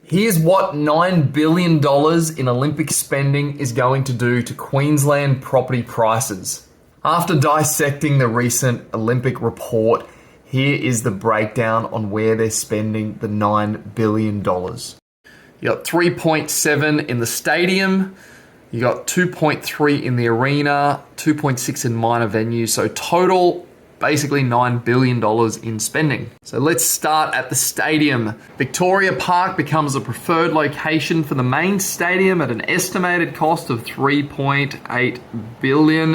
Here's what $9 billion in Olympic spending is going to do to Queensland property prices. After dissecting the recent Olympic report, here is the breakdown on where they're spending the $9 billion. You got 3.7 in the stadium, you got 2.3 in the arena, 2.6 in minor venues, so total basically $9 billion in spending. So let's start at the stadium. Victoria Park becomes a preferred location for the main stadium at an estimated cost of $3.8 billion,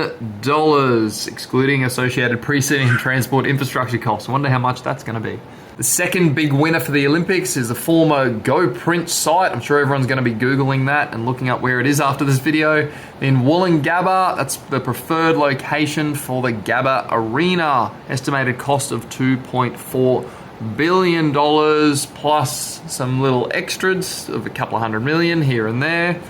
excluding associated pre-seating and transport infrastructure costs. I wonder how much that's going to be. The second big winner for the Olympics is the former GoPrint site. I'm sure everyone's going to be Googling that and looking up where it is after this video. In Wollongabba, that's the preferred location for the Gabba Arena. Estimated cost of $2.4 billion plus some little extras of a couple of $100 million here and there.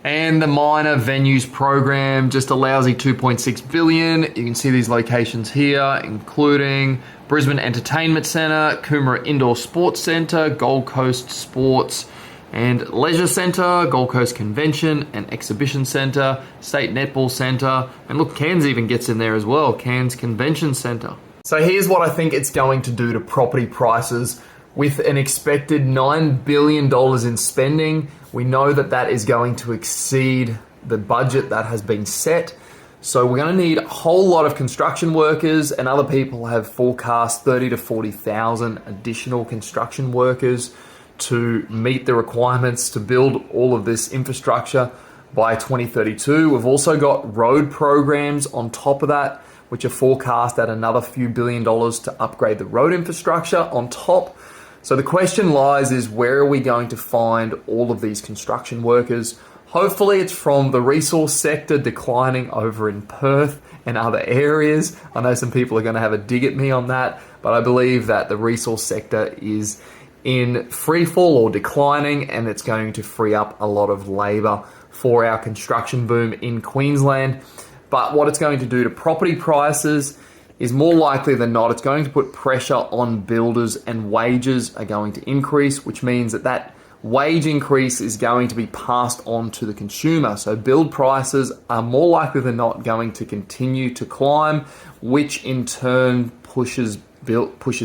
And the minor venues program, just a lousy $2.6 billion. You can see these locations here, including Brisbane Entertainment Centre, Coomera Indoor Sports Centre, Gold Coast Sports and Leisure Centre, Gold Coast Convention and Exhibition Centre, State Netball Centre, and look, Cairns even gets in there as well, Cairns Convention Centre. So here's what I think it's going to do to property prices. With an expected $9 billion in spending, we know that that is going to exceed the budget that has been set. So we're going to need a whole lot of construction workers, and other people have forecast 30 to 40,000 additional construction workers to meet the requirements to build all of this infrastructure by 2032. We've also got road programs on top of that, which are forecast at another few $1 billion to upgrade the road infrastructure on top. So the question lies is, where are we going to find all of these construction workers? Hopefully it's from the resource sector declining over in Perth and other areas. I know some people are going to have a dig at me on that, but I believe that the resource sector is in free fall or declining, and it's going to free up a lot of labour for our construction boom in Queensland. But what it's going to do to property prices is, more likely than not, it's going to put pressure on builders, and wages are going to increase, which means that that wage increase is going to be passed on to the consumer. So build prices are more likely than not going to continue to climb, which in turn pushes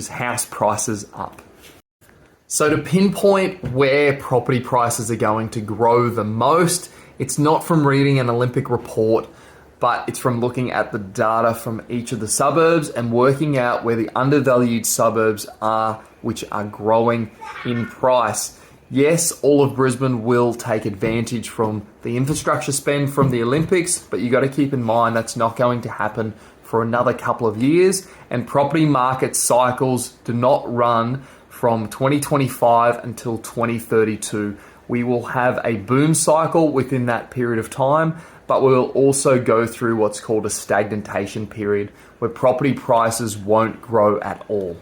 house prices up. So to pinpoint where property prices are going to grow the most, it's not from reading an Olympic report, but it's from looking at the data from each of the suburbs and working out where the undervalued suburbs are, which are growing in price. Yes, all of Brisbane will take advantage from the infrastructure spend from the Olympics, but you got to keep in mind that's not going to happen for another couple of years, and property market cycles do not run from 2025 until 2032. We will have a boom cycle within that period of time, but we'll also go through what's called a stagnation period, where property prices won't grow at all.